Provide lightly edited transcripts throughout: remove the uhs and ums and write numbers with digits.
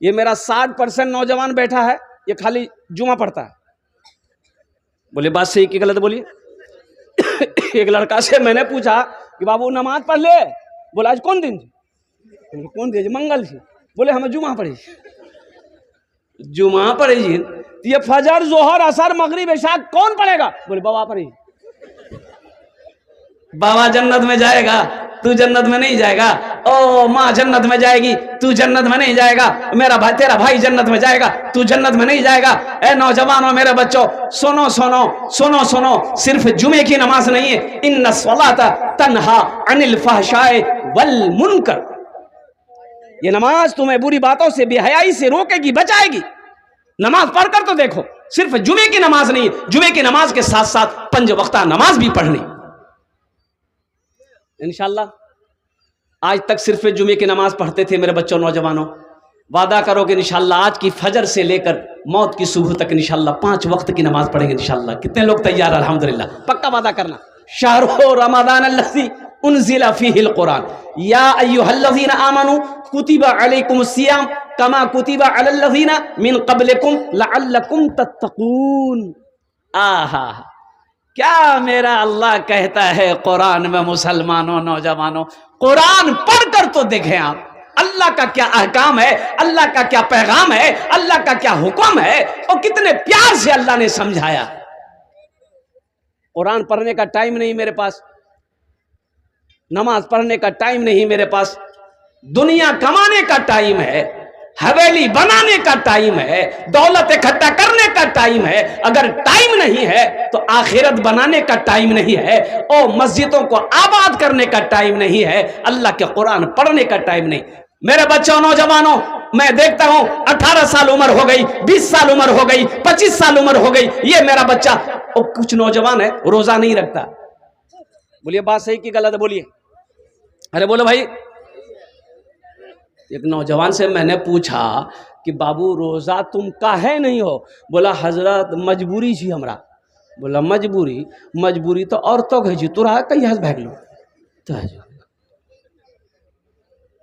ये मेरा 60% नौजवान बैठा है, ये खाली जुमा पढ़ता है। बोले बात सही कि गलत बोलिए। एक लड़का से मैंने पूछा कि बाबू नमाज पढ़ ले। बोला आज कौन दिन? कौन दिन? मंगल से। बोले हमें जुमा पढ़ी। जुमा पढ़ी तो ये फजर जोहर असर मगरिब इशा कौन पढ़ेगा? बोले बाबा पढ़ी। बाबा जन्नत में जाएगा, तू जन्नत में नहीं जाएगा। ओ माँ जन्नत में जाएगी, तू जन्नत में नहीं जाएगा। मेरा भाई, तेरा भाई जन्नत में जाएगा, तू जन्नत में नहीं जाएगा। ए नौजवानों, मेरे बच्चों, सुनो सुनो सुनो सुनो, सिर्फ जुमे की नमाज नहीं है। इन्ना स्वलाता तन्हा अनिल फहशाए वल मुनकर। ये नमाज तुम्हें बुरी बातों से, बेहयाई से रोकेगी, बचाएगी। नमाज पढ़कर तो देखो। सिर्फ जुमे की नमाज नहीं, जुमे की नमाज के साथ साथ 5 वक्ता नमाज भी पढ़नी। इंशाल्लाह आज तक सिर्फ जुमे की नमाज पढ़ते थे मेरे बच्चों, नौजवानों। वादा करो कि इंशाल्लाह आज की फजर से लेकर मौत की सुबह तक इंशाल्लाह 5 वक्त की नमाज पढ़ेंगे इंशाल्लाह। कितने लोग तैयार? अल्हम्दुलिल्लाह, पक्का वादा करना। शाहरु रमज़ान अल्लज़ी उन्ज़िला फ़ीहिल कुरान या अय्युहल्लज़ीना आमनू कुतिबा अलैकुमुस सियाम कमा कुतिबा अलल्लज़ीना मिन क़ब्लिकुम लअल्लकुम तत्तक़ून। आहा, क्या मेरा अल्लाह कहता है कुरान में। मुसलमानों, नौजवानों, कुरान पढ़कर तो देखें आप, अल्लाह का क्या अहकाम है, अल्लाह का क्या पैगाम है, अल्लाह का क्या हुक्म है, और कितने प्यार से अल्लाह ने समझाया। कुरान पढ़ने का टाइम नहीं मेरे पास, नमाज पढ़ने का टाइम नहीं मेरे पास, दुनिया कमाने का टाइम है, हवेली बनाने का टाइम है, दौलत इकट्ठा करने का टाइम है। अगर टाइम नहीं है तो आखिरत बनाने का टाइम नहीं है, और मस्जिदों को आबाद करने का टाइम नहीं है, अल्लाह के कुरान पढ़ने का टाइम नहीं। मेरे बच्चों, नौजवानों, मैं देखता हूं 18 साल उम्र हो गई, 20 साल उम्र हो गई, 25 साल उम्र हो गई, ये मेरा बच्चा, और कुछ नौजवान है रोजा नहीं रखता। बोलिए बात सही कि गलत? बोलिए, अरे बोलो भाई। एक नौजवान से मैंने पूछा कि बाबू रोजा तुम काहे नहीं हो? बोला हजरत मजबूरी छी हमरा। बोला मजबूरी? मजबूरी तो औरतों के जी, तुरा कहीं भाग लो तो।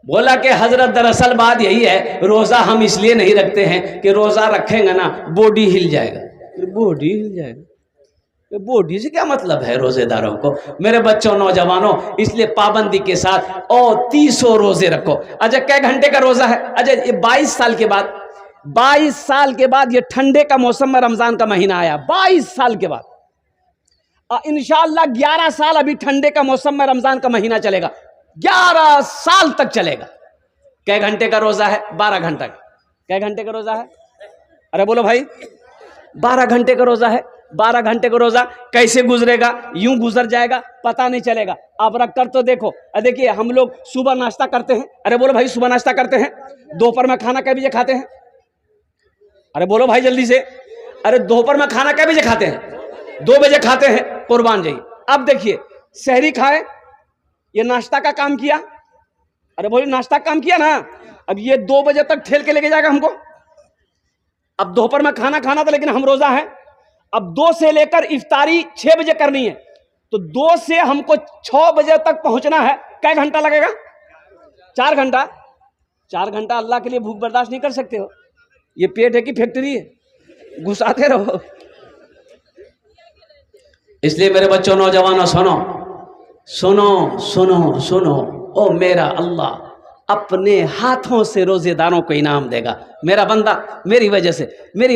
बोला कि हजरत दरअसल बात यही है, रोजा हम इसलिए नहीं रखते हैं कि रोजा रखेंगे ना बॉडी हिल जाएगा। बॉडी हिल जाएगा? बॉडी से क्या मतलब है रोजेदारों को? मेरे बच्चों, नौजवानों, इसलिए पाबंदी के साथ और 30 रोजे रखो। अच्छा, कै घंटे का रोजा है? अच्छा, ये 22 साल के बाद, 22 साल के बाद ये ठंडे का मौसम में रमजान का महीना आया। 22 साल के बाद इंशाअल्लाह 11 साल अभी ठंडे का मौसम में रमजान का महीना चलेगा। 11 साल तक चलेगा। कै घंटे का रोजा है? 12 घंटा। कै घंटे का रोजा है? अरे बोलो भाई, 12 घंटे का रोजा है। 12 घंटे का रोजा कैसे गुजरेगा? यूं गुजर जाएगा, पता नहीं चलेगा। आप रख कर तो देखो। देखिए, हम लोग सुबह नाश्ता करते हैं। अरे बोलो भाई, सुबह नाश्ता करते हैं। दोपहर में खाना कै बजे खाते हैं? अरे बोलो भाई जल्दी से। अरे दोपहर में खाना कै बजे खाते हैं? 2 बजे खाते हैं। कुर्बान जाइए। अब देखिए, सहरी खाए, ये नाश्ता का काम किया। अरे बोलो, नाश्ता काम किया ना। अब ये 2 बजे तक ठेल के लेके जाएगा हमको। अब दोपहर में खाना खाना था, लेकिन हम रोजा है। अब 2 से लेकर इफ्तारी 6 बजे करनी है, तो 2 से हमको 6 बजे तक पहुंचना है। कै घंटा लगेगा? 4 घंटा। 4 घंटा अल्लाह के लिए भूख बर्दाश्त नहीं कर सकते हो? ये पेट है कि फैक्ट्री है? घुसाते रहो। इसलिए मेरे बच्चों, नौजवानों, सुनो सुनो सुनो सुनो, ओ मेरा अल्लाह अपने हाथों से रोजेदारों को इनाम देगा। मेरा बंदा मेरी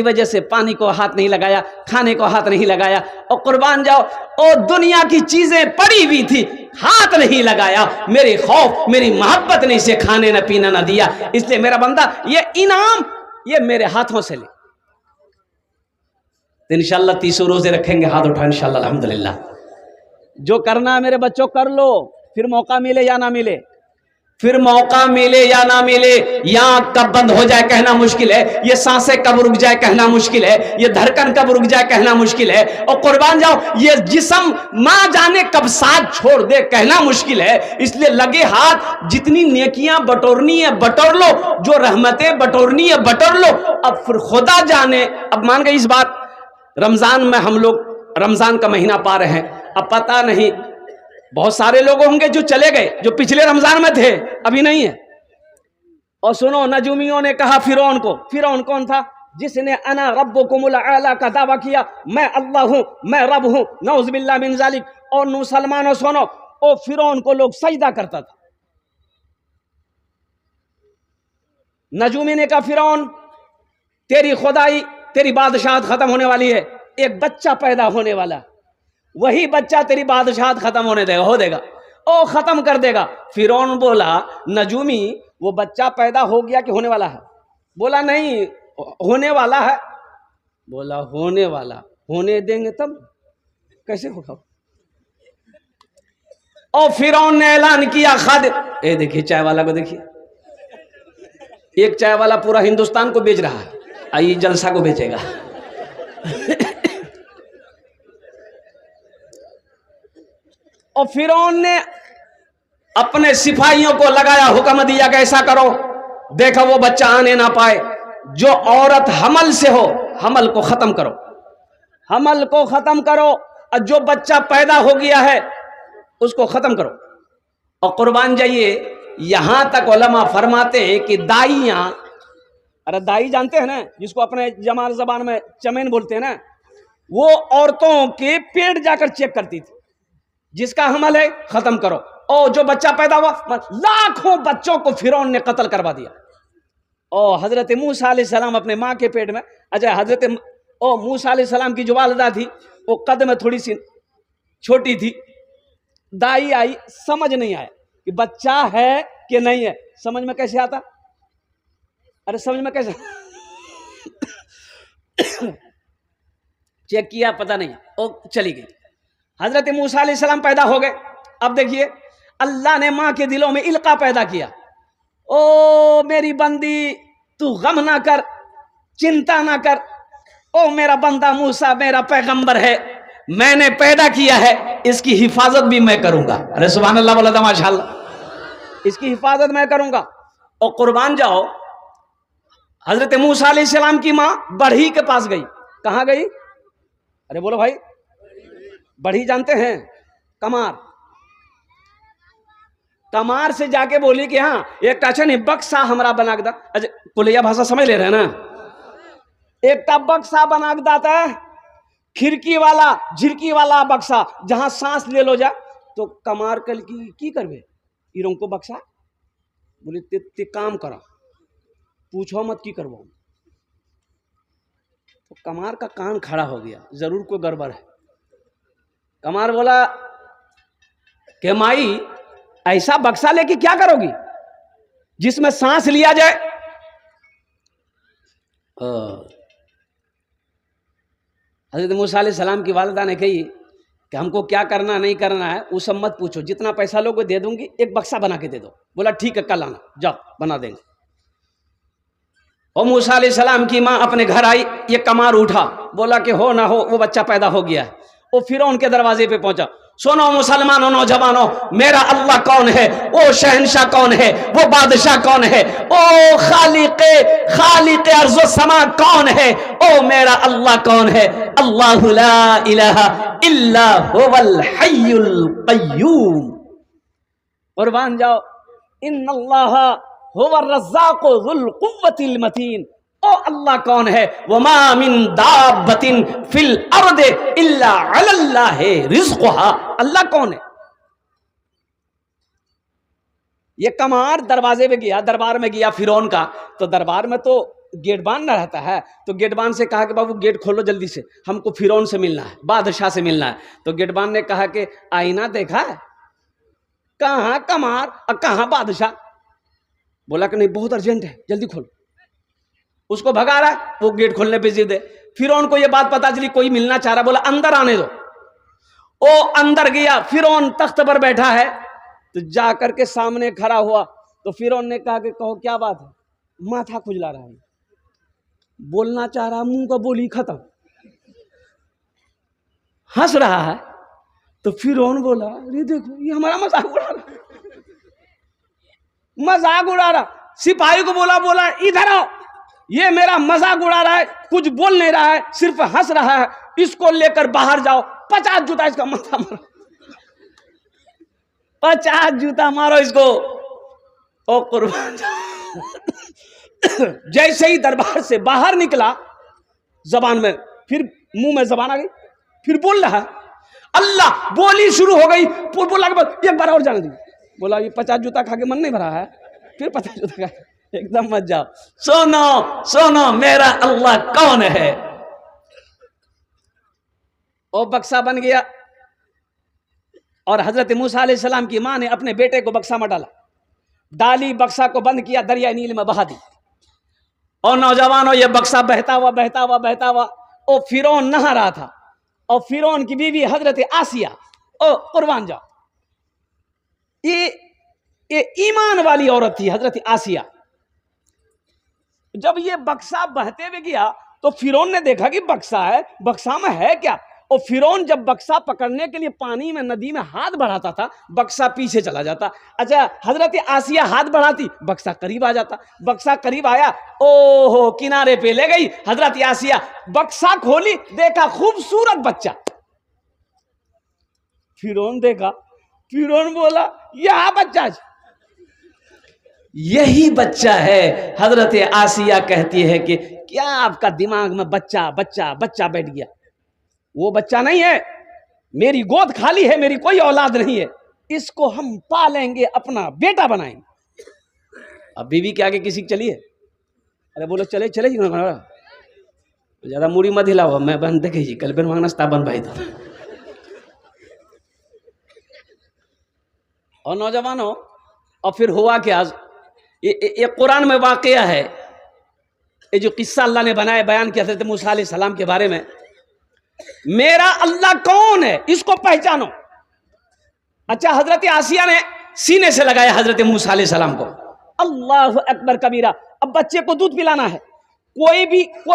वजह से पानी को हाथ नहीं लगाया, खाने को हाथ नहीं लगाया, और कुर्बान जाओ, और दुनिया की चीजें पड़ी हुई थी, हाथ नहीं लगाया। मेरी खौफ, मेरी मोहब्बत ने इसे खाने न पीना न दिया। इसलिए मेरा बंदा ये इनाम ये मेरे हाथों से ले। तो इंशाल्लाह 30 रोजे रखेंगे। हाथ उठा इंशाल्लाह, अल्हम्दुलिल्लाह। जो करना है मेरे बच्चों कर लो, फिर मौका मिले या ना मिले, फिर मौका मिले या ना मिले। यहाँ कब बंद हो जाए कहना मुश्किल है, ये सांसें कब रुक जाए कहना मुश्किल है, ये धड़कन कब रुक जाए कहना मुश्किल है, और कुर्बान जाओ ये जिस्म माँ जाने कब साथ छोड़ दे कहना मुश्किल है। इसलिए लगे हाथ, जितनी नेकियां बटोरनी है बटोर लो, जो रहमतें बटोरनी है बटोर लो। अब फिर खुदा जाने, अब मान गई इस बात, रमजान में हम लोग रमजान का महीना पा रहे हैं। अब पता नहीं, बहुत सारे लोग होंगे जो चले गए, जो पिछले रमजान में थे, अभी नहीं है। और सुनो, नजूमियों ने कहा फिरौन को, फिरौन कौन था? जिसने अना रब्बुकुमुल आला का दावा किया, मैं अल्लाह हूं, मैं रब हूं, नऊज़ बिल्लाह मिन ज़ालिक। और मुसलमानों सुनो, ओ फिरौन को लोग सजदा करता था। नजूमी ने कहा फिरौन, तेरी खुदाई, तेरी बादशाहत खत्म होने वाली है, एक बच्चा पैदा होने वाला, वही बच्चा तेरी बादशाहत खत्म होने देगा, हो देगा, ओ खत्म कर देगा। फिरौन बोला, नजूमी वो बच्चा पैदा हो गया कि होने वाला है? बोला नहीं, होने वाला है। बोला होने वाला, होने देंगे तब कैसे होगा? और फिरौन ने ऐलान किया, ए देखिए चाय वाला को देखिए, एक चाय वाला पूरा हिंदुस्तान को बेच रहा है, आइए जलसा को बेचेगा। और फिरौन ने अपने सिपाहियों को लगाया, हुक्म दिया कि ऐसा करो, देखो वो बच्चा आने ना पाए, जो औरत हमल से हो हमल को खत्म करो, हमल को खत्म करो, और जो बच्चा पैदा हो गया है उसको खत्म करो। और कुर्बान जाइए, यहां तक उलमा फरमाते हैं कि दाइयां, अरे दाई जानते हैं ना, जिसको अपने जमाल जबान में चमेन बोलते हैं ना, वो औरतों के पेट जाकर चेक करती थी, जिसका हमल है खत्म करो। और जो बच्चा पैदा हुआ, लाखों बच्चों को फिरौन ने कत्ल करवा दिया। और हजरत मूसा अलैहिस्सलाम अपने माँ के पेट में, अच्छा हजरत मूसा अलैहिस्सलाम की जो वालिदा थी वो कद में थोड़ी सी छोटी थी, दाई आई, समझ नहीं आया कि बच्चा है कि नहीं है। समझ में कैसे आता? अरे समझ में कैसे? चेक किया, पता नहीं, ओ चली गई। हजरत मूसा अलैहिस्सलाम पैदा हो गए। अब देखिए, अल्लाह ने माँ के दिलों में इल्का पैदा किया, ओ मेरी बंदी तू गम ना कर, चिंता ना कर, ओ मेरा बंदा मूसा मेरा पैगंबर है, मैंने पैदा किया है, इसकी हिफाजत भी मैं करूंगा। अरे सुभान अल्लाह, बोला था माशाअल्लाह, इसकी हिफाजत मैं करूंगा। और कुर्बान जाओ, हजरत मूसा अलैहिस्सलाम की माँ बढ़ी के पास गई। कहां गई? अरे बोलो भाई, बढ़ी जानते हैं? कमार, कमार से जाके बोली कि हाँ एक टाचा नहीं बक्सा हमरा बना के दा। अच्छा पुलिया भाषा समझ ले रहे हैं ना? एक बक्सा बना के दाता है, खिड़की वाला झिड़की वाला बक्सा, जहां सांस ले लो जा। तो कमार कल की करबे इरों को बक्सा, बोले ते काम करा, पूछो मत की करवाओ। तो कमार का कान खड़ा हो गया, जरूर कोई गड़बड़ है। कमार बोला कि माई ऐसा बक्सा लेके क्या करोगी जिसमें सांस लिया जाए? हजरत मूसा अलैहिस्सलाम की वालिदा ने कही कि हमको क्या करना नहीं करना है वो सब मत पूछो, जितना पैसा लोगे दे दूंगी, एक बक्सा बना के दे दो। बोला ठीक है, कल आना, जाओ बना देंगे। और मूसा अलैहिस्सलाम की माँ अपने घर आई, ये कमार उठा, बोला कि हो ना हो वो बच्चा पैदा हो गया है। वो फिरौन के दरवाजे पे पहुंचा। सुनो मुसलमानों, नौजवानों, मेरा अल्लाह कौन है, वो शहनशाह कौन है, वो बादशाह कौन है, ओ खालिक़े अर्ज़ समा कौन है, ओ मेरा अल्लाह कौन है? अल्लाहु ला इलाहा इल्ला हुवल हय्युल क़य्यूम। कुर्बान जाओ, इन्नल्लाहा हुवर रज़्ज़ाक़ु ज़ुल क़ुव्वतिल मतीन। ओ अल्लाह कौन है? वमा मिन दाब्बतिन फिल अर्दि इल्ला अलल्लाहि रिज़्क़ुहा। अल्लाह कौन है? ये कमार दरवाजे में गया, दरबार में गया फिरौन का, तो दरबार में तो गेटबान ना रहता है, तो गेटबान से कहा कि बाबू गेट खोलो जल्दी से, हमको फिरौन से मिलना है, बादशाह से मिलना है। तो गेटबान ने कहा कि आईना देखा है? कहाँ कमार और कहाँ बादशाह? बोला कि नहीं बहुत अर्जेंट है, जल्दी खोलो। उसको भगा रहा, वो गेट खोलने पे जिद है। फिरौन को ये बात पता चली, कोई मिलना चाह रहा, बोला अंदर आने दो। ओ अंदर गया, फिरौन तख्त पर बैठा है, तो जाकर के सामने खड़ा हुआ। तो फिरौन ने कहा कि कहो क्या बात है? माथा खुजला रहा है, बोलना चाह रहा, मुंह का बोली खत्म, हंस रहा है। तो फिरौन बोला अरे देखो ये हमारा मजाक उड़ा रहा, मजाक उड़ा रहा। सिपाही को बोला इधर आओ, ये मेरा मजाक उड़ा रहा है, कुछ बोल नहीं रहा है, सिर्फ हंस रहा है, इसको लेकर बाहर जाओ, 50 जूता इसका माथा मारो, 50 जूता मारो इसको। ओ कुर्बान जैसे ही दरबार से बाहर निकला, जबान में फिर मुंह में जबान आ गई, फिर बोल रहा, अल्लाह बोली शुरू हो गई। बोला के बाद एक बार और जाने दी। बोला ये 50 जूता खा के मन नहीं भरा है, फिर 50 जूता खा, एकदम मत जाओ। सुनो सुनो मेरा अल्लाह कौन है। और बक्सा बन गया, और हजरत मूसा अलैहि सलाम की मां ने अपने बेटे को बक्सा में डाली, बक्सा को बंद किया, दरिया नील में बहा दी। और नौजवानों, ये बक्सा बहता हुआ और फिरौन नहा रहा था, और फिरौन की बीवी हजरत आसिया, ओ कुर्बान जाओ, ये ईमान वाली औरत थी हजरत आसिया। जब ये बक्सा बहते हुए गया तो फिरौन ने देखा कि बक्सा है, बक्सा में है क्या। और फिरौन जब बक्सा पकड़ने के लिए पानी में, नदी में हाथ बढ़ाता था, बक्सा पीछे चला जाता। अच्छा, हजरत आसिया हाथ बढ़ाती, बक्सा करीब आ जाता। बक्सा करीब आया, ओहो किनारे पे ले गई हजरत आसिया, बक्सा खोली, देखा खूबसूरत बच्चा। फिरौन देखा, फिरौन बोला यह बच्चा, यही बच्चा है। हजरत आसिया कहती है कि क्या आपका दिमाग में बच्चा बच्चा बच्चा बैठ गया? वो बच्चा नहीं है, मेरी गोद खाली है, मेरी कोई औलाद नहीं है, इसको हम पालेंगे, अपना बेटा बनाएंगे। अब बीवी के आगे किसी की चलिए, अरे बोलो चले चले ज्यादा मूड़ी मत हिलाओ, मैं बन देखे जी कल बिन मांगना बन भाई तो। और नौजवानों, और फिर हुआ क्या, ये कुरान में वाकया है, ये जो किस्सा अल्लाह ने बनाया, बयान किया हज़रत मूसा अलैहि सलाम के बारे में। मेरा अल्लाह कौन है, इसको पहचानो। अच्छा, हजरत आसिया ने सीने से लगाया हजरत मूसा अलैहि सलाम को, अल्लाह अकबर कबीरा। अब बच्चे को दूध पिलाना है, कोई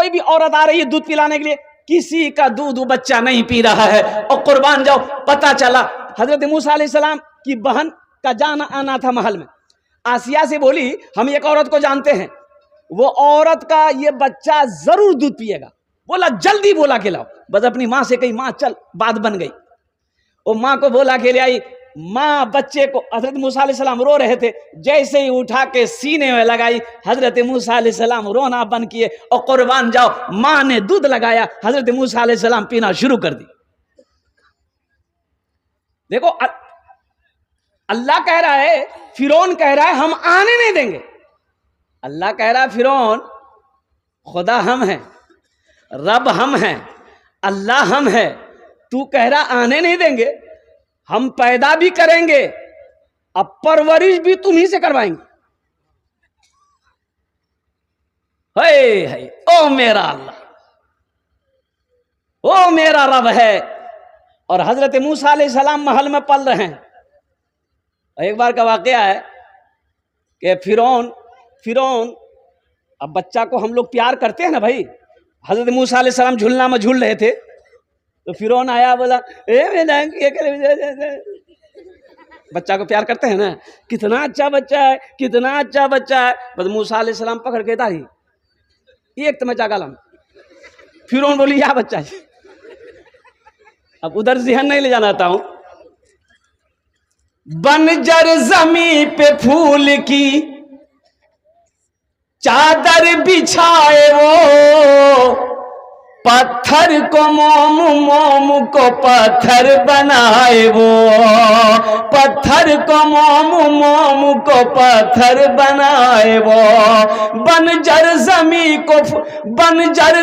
भी औरत आ रही है दूध पिलाने के लिए, किसी का दूध वो बच्चा नहीं पी रहा है। और कुर्बान जाओ, पता चला हजरत मूसा अलैहि सलाम की बहन का जाना आना था महल में। आसिया से बोली हम एक औरत को जानते हैं, वो औरत का ये बच्चा जरूर दूध पिएगा। बोला जल्दी बोला के लाओ। बस अपनी माँ से कही, माँ चल, बात बन गई। वो माँ को बोला के ले आई। माँ बच्चे को, हजरत मूसा अलैहि सलाम रो रहे थे, जैसे ही उठा के सीने में लगाई, हजरत मूसा अलैहि सलाम रोना बंद किए। और कुर्बान जाओ, माँ ने दूध लगाया, हजरत मूसा अलैहि सलाम पीना शुरू कर दी। देखो अल्लाह कह रहा है, फिरौन कह रहा है हम आने नहीं देंगे। अल्लाह कह रहा है फिरौन, खुदा हम हैं, रब हम हैं, अल्लाह हम हैं, तू कह रहा आने नहीं देंगे, हम पैदा भी करेंगे, अब परवरिश भी तुम ही से करवाएंगे। है ओ मेरा अल्लाह, ओ मेरा रब है। और हजरत मूसा अलैहि सलाम महल में पल रहे हैं। एक बार का वाकया है कि फिरौन, अब बच्चा को हम लोग प्यार करते हैं ना भाई। हजरत मूसा अलैहि सलाम झूलना में झूल रहे थे, तो फिरौन आया, बोला बच्चा को प्यार करते हैं ना, कितना अच्छा बच्चा है, कितना अच्छा बच्चा है। बस मूसा अलैहि सलाम पकड़ के दाढ़ी एक तमचा गालम। फिरौन बोली या बच्चा है। अब उधर ज़हन नहीं ले जाना चाहता हूं। बंजर जमी पे फूल की चादर बिछाए वो, पत्थर को मोम को पत्थर बनाए वो, पत्थर को मोम को पत्थर बनाए वो। बंजर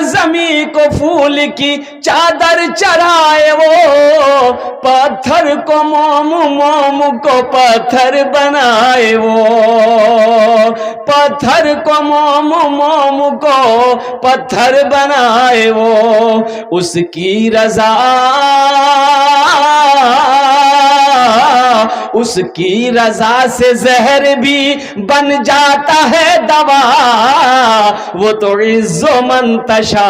जमी को फूल की चादर चढ़ाए वो, पत्थर को मोम को पत्थर बनाए वो, पत्थर को मोम को पत्थर बनाए वो। उसकी रज़ा, उसकी रज़ा से जहर भी बन जाता है दवा। वो तो इज़्ज़ो मन तशा,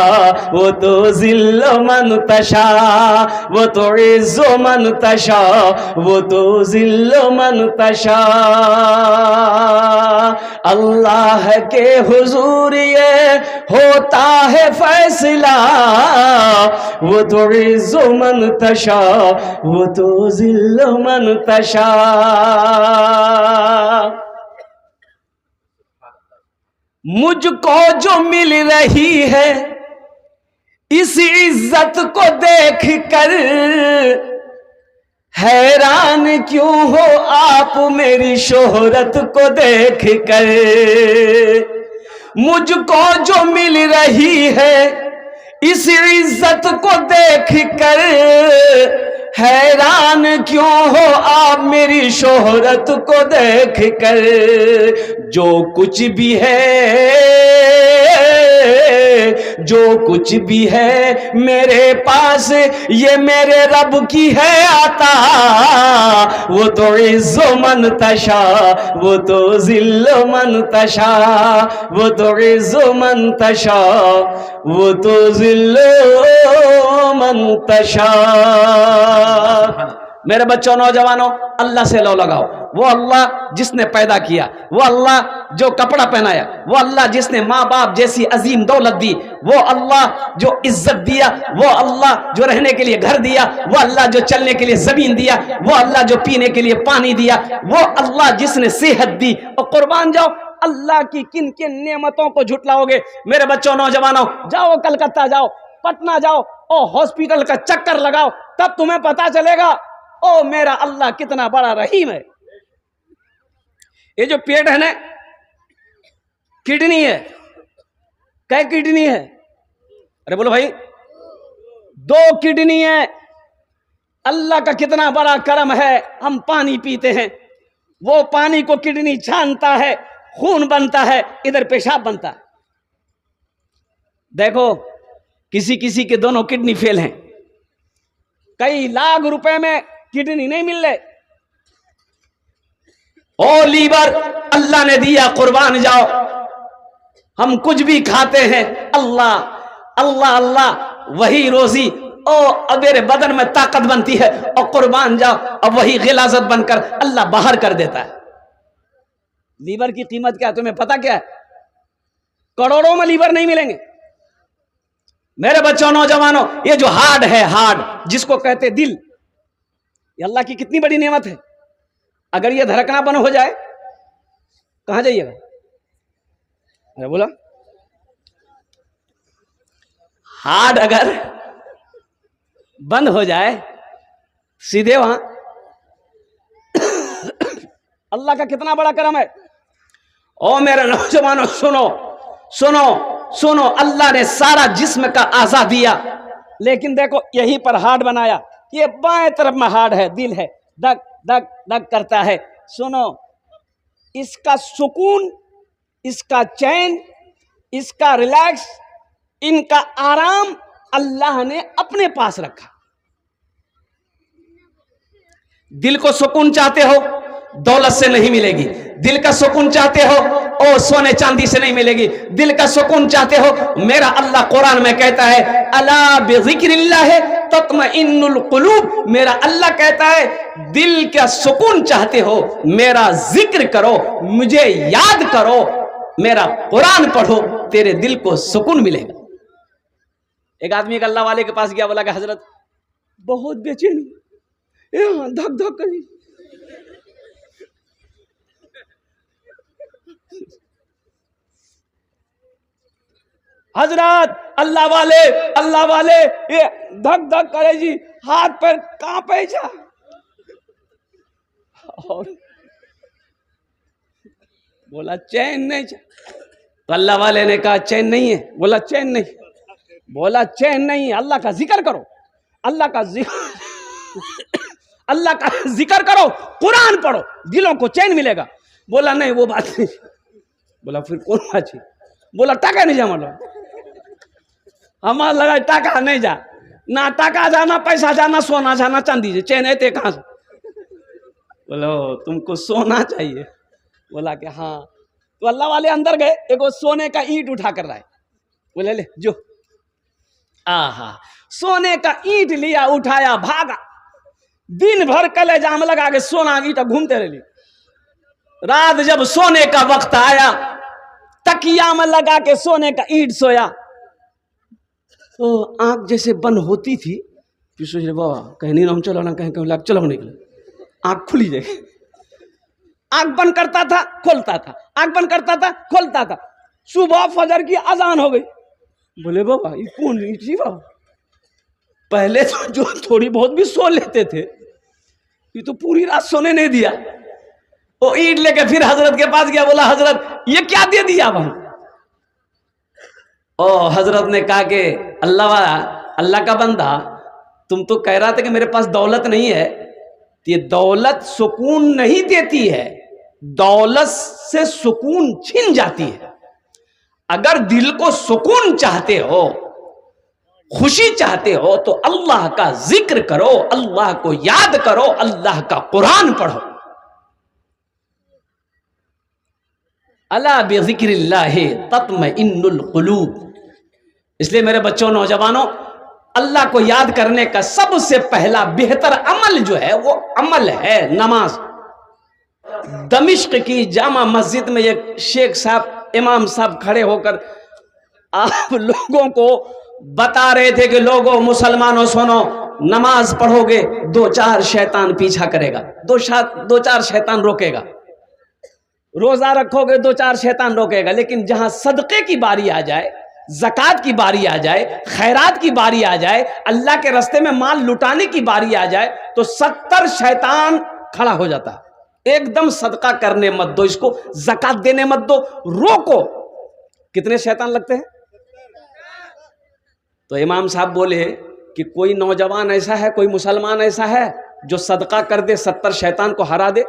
वो तो ज़िल्लो मन तशा, वो तो इज़्ज़ो मन तशा, वो तो ज़िल्लो मन तशा। अल्लाह के हुजूर ये होता है फैसला, वो तो इज़्ज़ो मन तशा, वो तो ज़िल्लो मन तशा। मुझको जो मिल रही है इस इज्जत को देख कर, हैरान क्यों हो आप मेरी शोहरत को देख कर। मुझको जो मिल रही है इस इज्जत को देख कर, हैरान क्यों हो आप मेरी शोहरत को देख कर। जो कुछ भी है, जो कुछ भी है मेरे पास, ये मेरे रब की है आता। वो तो इज़्ज़ो मन तशा, वो तो ज़िल्लो मन तशा, वो तो इज़्ज़ो मन तशा, वो तो ज़िल्लो मन तशा। मेरे बच्चों, नौजवानों, अल्लाह से लो लगाओ। वो अल्लाह जिसने पैदा किया, वो अल्लाह जो कपड़ा पहनाया, वो अल्लाह जिसने माँ बाप जैसी अजीम दौलत दी, वो अल्लाह जो इज्जत दिया, वो अल्लाह जो रहने के लिए घर दिया, वो अल्लाह जो चलने के लिए जमीन दिया, वो अल्लाह जो पीने के लिए पानी दिया, वो अल्लाह जिसने सेहत दी। और कुर्बान जाओ, अल्लाह की किन किन नेमतों को झुटलाओगे। मेरे बच्चों, नौजवानों, जाओ कलकत्ता जाओ, पटना जाओ और हॉस्पिटल का चक्कर लगाओ, तब तुम्हें पता चलेगा ओ मेरा अल्लाह कितना बड़ा रहीम है। ये जो पेट है ना, किडनी है। क्या किडनी है? अरे बोलो भाई, 2 किडनी है। अल्लाह का कितना बड़ा करम है, हम पानी पीते हैं, वो पानी को किडनी छानता है, खून बनता है, इधर पेशाब बनता है। देखो, किसी किसी के दोनों किडनी फेल हैं, कई लाख रुपए में किडनी नहीं मिल रहे। ओ लीवर अल्लाह ने दिया, कुर्बान जाओ। हम कुछ भी खाते हैं, अल्लाह अल्लाह अल्लाह, वही रोजी ओ मेरे बदन में ताकत बनती है, और कुर्बान जाओ, अब वही गिलाजत बनकर अल्लाह बाहर कर देता है। लीवर की कीमत क्या है तुम्हें पता क्या है? करोड़ों में लीवर नहीं मिलेंगे। मेरे बच्चों, नौजवानों, ये जो हार्ट है, हार्ट जिसको कहते दिल, ये अल्लाह की कितनी बड़ी नेमत है। अगर ये धड़कना बंद हो जाए, कहां जाइएगा? अरे बोला, हार्ट अगर बंद हो जाए, सीधे वहां। अल्लाह का कितना बड़ा करम है। ओ मेरे नौजवानों, सुनो सुनो सुनो, अल्लाह ने सारा जिस्म का आज़ा दिया, लेकिन देखो यहीं पर हार्ट बनाया। ये बाएं तरफ में हार्ट है, दिल है, धक धक धक करता है। सुनो, इसका सुकून, इसका चैन, इसका रिलैक्स, इनका आराम अल्लाह ने अपने पास रखा। दिल को सुकून चाहते हो, दौलत से नहीं मिलेगी। दिल का सुकून चाहते हो, ओ सोने चांदी से नहीं मिलेगी। दिल का सुकून चाहते हो, मेरा अल्लाह कुरान में कहता है, अला बिज़िक्रिल्लाह तत्मइन्नुल कुलूब। मेरा अल्लाह कहता है, दिल का सुकून चाहते हो, मेरा जिक्र करो, मुझे याद करो, मेरा कुरान पढ़ो, तेरे दिल को सुकून मिलेगा। एक आदमी एक अल्लाह वाले के पास गया, बोला कि हजरत बहुत बेचैनी, धक धक करी। हजरत अल्लाह वाले ये धक धक करे जी, हाथ पैर कांपे जा। और बोला चैन नहीं। तो अल्लाह वाले ने कहा चैन नहीं है। बोला चैन नहीं। बोला चैन नहीं है, अल्लाह का जिक्र करो, अल्लाह का जिक्र करो, कुरान पढ़ो, दिलों को चैन मिलेगा। बोला नहीं, वो बात नहीं। बोला फिर कौन बात है? बोला टाका नहीं जा, मतलब हमारा लगा टाका नहीं जा, ना टाका जाना, पैसा जाना, सोना जाना, चांदी जा, चैन है कहां से? बोलो तुमको सोना चाहिए। बोला कि हाँ। तो अल्लाह वाले अंदर गए, एक सोने का ईंट उठा कर रहा है। बोले ले जो, आहा, सोने का ईंट लिया, उठाया, भागा। दिन भर कलेजा में लगा के सोना ईंट घूमते रहे। रात जब सोने का वक्त आया, तकिया में लगा के सोने का ईंट सोया, तो आंख जैसे बंद होती थी, फिर सोच रहे बाबा कहीं नहीं हम चलो ना, कहीं कहीं लग चलो निकले, आंख खुली जाए। आंख बंद करता था, खोलता था, आंख बंद करता था, खोलता था। सुबह फजर की अजान हो गई। बोले बाबा ये कौन रही थी बाबा, पहले तो जो थोड़ी बहुत भी सो लेते थे, ये तो पूरी रात सोने नहीं दिया। वो ईंट लेके फिर हजरत के पास गया, बोला हजरत ये क्या दे दिया अब हम। ओ हजरत ने कहा कि अल्लाह वाला, अल्लाह का बंदा, तुम तो कह रहा था कि मेरे पास दौलत नहीं है। ये दौलत सुकून नहीं देती है, दौलत से सुकून छिन जाती है। अगर दिल को सुकून चाहते हो, खुशी चाहते हो, तो अल्लाह का जिक्र करो, अल्लाह को याद करो, अल्लाह का कुरान पढ़ो। अला बिज़िक्रिल्लाहि तत्मइन्नुल कुलूब। इसलिए मेरे बच्चों, नौजवानों, अल्लाह को याद करने का सबसे पहला बेहतर अमल जो है वो अमल है नमाज। दमिश्क की जामा मस्जिद में एक शेख साहब, इमाम साहब खड़े होकर आप लोगों को बता रहे थे कि लोगों, मुसलमानों सुनो, नमाज पढ़ोगे 2-4 शैतान पीछा करेगा, 2-4 शैतान रोकेगा। रोजा रखोगे 2-4 शैतान रोकेगा। लेकिन जहां सदके की बारी आ जाए, ज़कात की बारी आ जाए, खैरात की बारी आ जाए, अल्लाह के रास्ते में माल लुटाने की बारी आ जाए, तो 70 शैतान खड़ा हो जाता है। एकदम सदका करने मत दो इसको, ज़कात देने मत दो, रोको। कितने शैतान लगते हैं? तो इमाम साहब बोले कि कोई नौजवान ऐसा है, कोई मुसलमान ऐसा है जो सदका कर दे, 70 शैतान को हरा दे।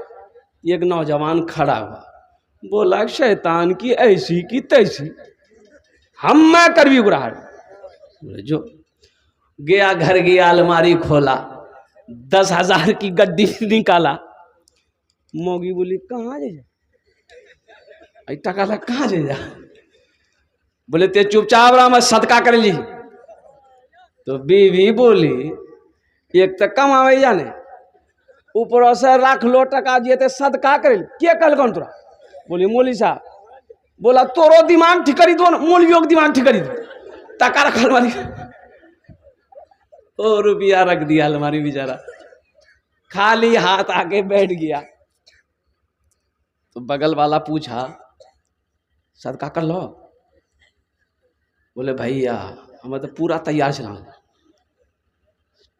एक नौजवान खड़ा हुआ, बोला शैतान की ऐसी की तैसी, हम मैं कर भी गुराहट। जो गया घर गया, अलमारी खोला, 10,000 की गड्डी निकाला। मोगी बोली कहाँ जे जा, टका कहाँ जे जा। बोले ते चुपचाप रहा, मैं सदका कर ली। तो बीवी बोली एक तो कमावे जाने, ऊपर से रख लो टका दिए थे, सदका कर के कल कौन तोरा। बोली मौली साहब। बोला तोरो दिमाग ठीक करी दो, मौलवियों का दिमाग ठीक करी दो। टका रख अलमारी, ओ रुपया रख दिया अलमारी, बेचारा खाली हाथ आके बैठ गया। तो बगल वाला पूछा सदका कर लो। बोले भैया हम तो पूरा तैयार चला,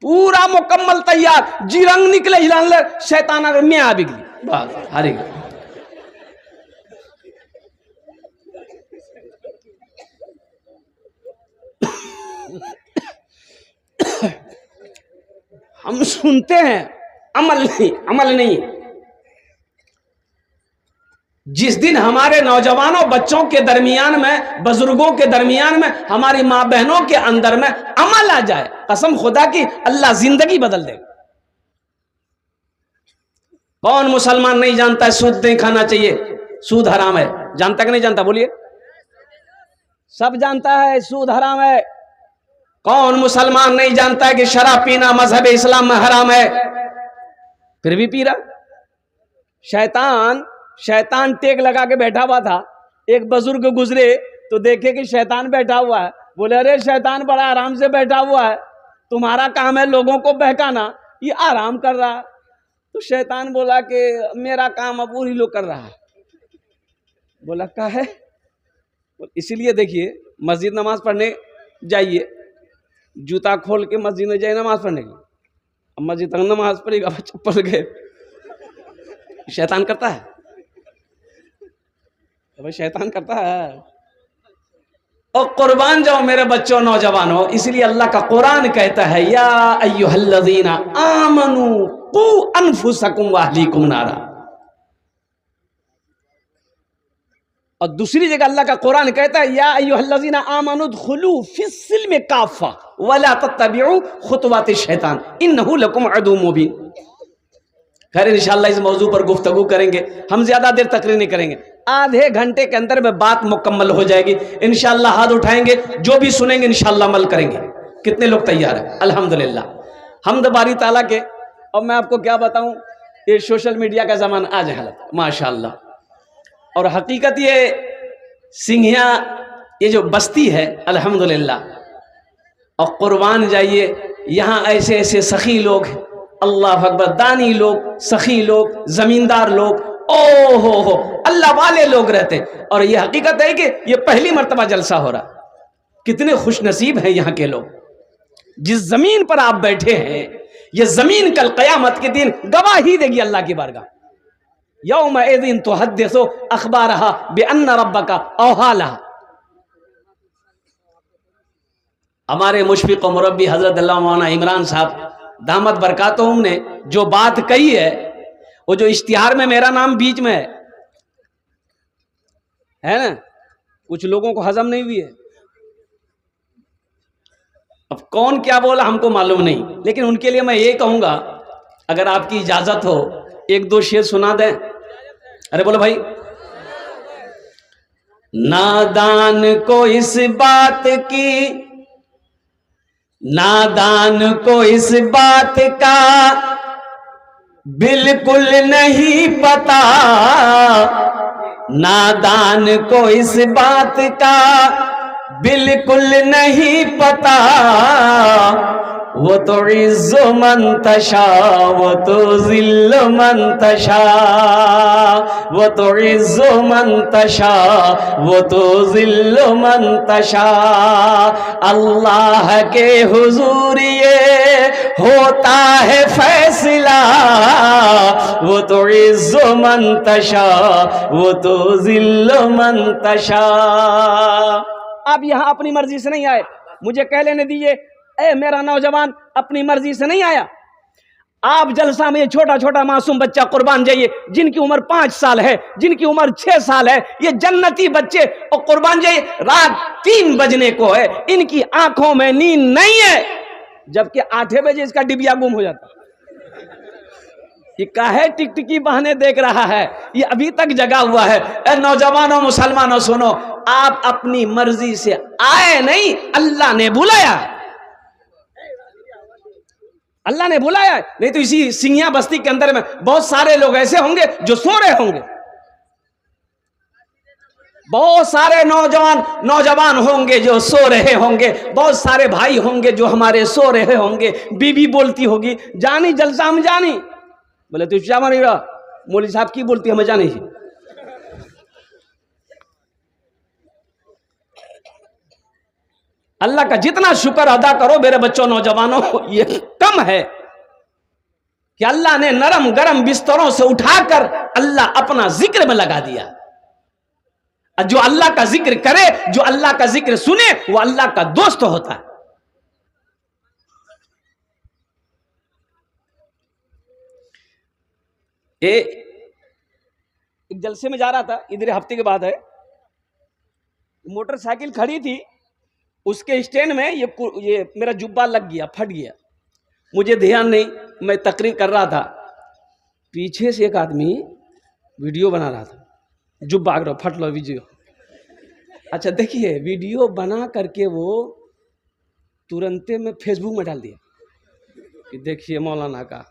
पूरा मुकम्मल तैयार, जिरंग निकले हिलान ले, शैतान आ मैं आ बिगली, बस हारे गए। हम सुनते हैं, अमल नहीं। जिस दिन हमारे नौजवानों बच्चों के दरमियान में, बुजुर्गों के दरमियान में, हमारी माँ बहनों के अंदर में अमल आ जाए, कसम खुदा की अल्लाह जिंदगी बदल देगा। कौन मुसलमान नहीं जानता है सूद नहीं खाना चाहिए, सूद हराम है? जानता कि नहीं जानता? बोलिए। सब जानता है सूद हराम है। कौन मुसलमान नहीं जानता है कि शराब पीना मजहब इस्लाम में हराम है, फिर भी पी रहा? शैतान टेक लगा के बैठा हुआ था। एक बुजुर्ग गुजरे तो देखे कि शैतान बैठा हुआ है। बोले अरे शैतान बड़ा आराम से बैठा हुआ है, तुम्हारा काम है लोगों को बहकाना, ये आराम कर रहा है। तो शैतान बोला कि मेरा काम अब वही लोग कर रहा है। बोला क्या है? इसीलिए देखिए मस्जिद नमाज पढ़ने जाइए, जूता खोल के मस्जिद में जाए नमाज पढ़ने की। अब मस्जिद तक नमाज पढ़ेगा, चप्पल गए, शैतान करता है तो भाई शैतान करता है। और कुर्बान जाओ मेरे बच्चों, नौजवानों, इसलिए अल्लाह का कुरान कहता है या अय्युहल्लज़ीना आमनू कू अनफुसकुम व अहलीकुम नारा। और दूसरी जगह अल्लाह का कुरान कहता है या अय्युहल्लज़ीना आमनू दुखुलू फिस्सिल्मि काफ़ा वला तत्तबिउ खुतवातिश शैतान इन्नहु लकुम अदुव्वुम मुबीन। खैर इंशाअल्लाह इस मौजू पर गुफ्तगू करेंगे, हम ज्यादा देर तकरीर नहीं करेंगे, आधे घंटे के अंदर में बात मुकम्मल हो जाएगी। इंशाअल्लाह हाथ उठाएंगे, जो भी सुनेंगे इंशाअल्लाह अमल करेंगे। कितने लोग तैयार हैं? अल्हम्दुलिल्लाह, हम्द बारी ताला के। और मैं आपको क्या बताऊं, ये सोशल मीडिया का जमाना आज हालत माशाअल्लाह। और हकीकत ये सिंघिया ये जो बस्ती है अल्हम्दुलिल्लाह, और कुर्बान जाइए, यहाँ ऐसे ऐसे सखी लोग, अल्लाह अकबर, दानी लोग, सखी लोग, जमींदार लोग, ओ हो अल्लाह वाले लोग रहते हैं। और ये हकीकत है कि ये पहली मर्तबा जलसा हो रहा। कितने खुश नसीब हैं यहाँ के लोग। जिस जमीन पर आप बैठे हैं, ये जमीन कल कयामत के दिन गवाही देगी अल्लाह की बारगाह। यौमइज़िन तुहद्दिसु अखबारहा बिअन्न रब्बका औहा लहा। हमारे मुशफ़िक़ व मुरब्बी हज़रत अल्लामा मौलाना इमरान साहब दामत बरकातुहुम ने जो बात कही है, वो जो इश्तिहार में मेरा नाम बीच में है ना, कुछ लोगों को हजम नहीं हुई है। अब कौन क्या बोला हमको मालूम नहीं, लेकिन उनके लिए मैं ये कहूंगा, अगर आपकी इजाजत हो एक दो शेर सुना दें। अरे बोलो भाई। नादान को इस बात की, नादान को इस बात का बिल्कुल नहीं पता, नादान को इस बात का बिल्कुल नहीं पता, वो तो इज़्ज़ो मंतशा वो तो ज़िल्ल मंतशा, वो तो इज़्ज़ो मंतशा वो तो ज़िल्ल मंतशा। अल्लाह के हुजूर ये होता है फैसला, वो तो इज़्ज़ो मंतशा वो तो ज़िल्ल मंतशा। आप यहाँ अपनी मर्जी से नहीं आए, मुझे कह लेने दीजिए, ए मेरा नौजवान अपनी मर्जी से नहीं आया। आप जलसा में ये छोटा छोटा मासूम बच्चा कुर्बान जाइए, जिनकी उम्र 5 साल है, जिनकी उम्र 6 साल है, ये जन्नती बच्चे, और कुर्बान जाइए रात 3 बजने को है, इनकी आंखों में नींद नहीं है, जबकि 8 बजे इसका डिबिया गुम हो जाता। ये काहे टिकटिकी बहाने देख रहा है, ये अभी तक जगा हुआ है। ए नौजवानों मुसलमानों सुनो, आप अपनी मर्जी से आए नहीं, अल्लाह ने बुलाया, अल्लाह ने बुलाया। नहीं तो इसी सिंगिया बस्ती के अंदर में बहुत सारे लोग ऐसे होंगे जो सो रहे होंगे, बहुत सारे नौजवान होंगे जो सो रहे होंगे, बहुत सारे भाई होंगे जो हमारे सो रहे होंगे। बीबी बोलती होगी, जानी जलसा में जानी, बोले तू क्या मानी रहा, मौलवी साहब की बोलती हमें जानी। अल्लाह का जितना शुक्र अदा करो मेरे बच्चों नौजवानों, ये कम है कि अल्लाह ने नरम गरम बिस्तरों से उठाकर अल्लाह अपना जिक्र में लगा दिया। जो अल्लाह का जिक्र करे, जो अल्लाह का जिक्र सुने, वो अल्लाह का दोस्त होता है। एक जलसे में जा रहा था, इधर हफ्ते के बाद है, मोटरसाइकिल खड़ी थी, उसके स्टैंड में ये मेरा जुब्बा लग गया, फट गया, मुझे ध्यान नहीं, मैं तकरीर कर रहा था, पीछे से एक आदमी वीडियो बना रहा था, जुब्बा आगरा फट लो वीडियो। अच्छा देखिए, वीडियो बना करके वो तुरंते में फेसबुक में डाल दिया कि देखिए मौलाना का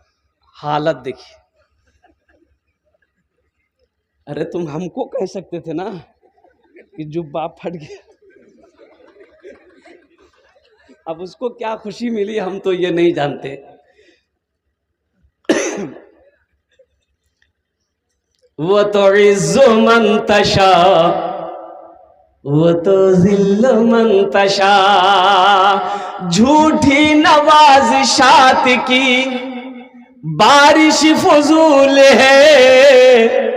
हालत देखिए। अरे तुम हमको कह सकते थे ना कि जुब्बा फट गया। अब उसको क्या खुशी मिली हम तो ये नहीं जानते। वो तो इज़्ज़ो मंतशा वो तो ज़िल्ल मंतशा, झूठी नवाज़िशात की बारिश फजूल है,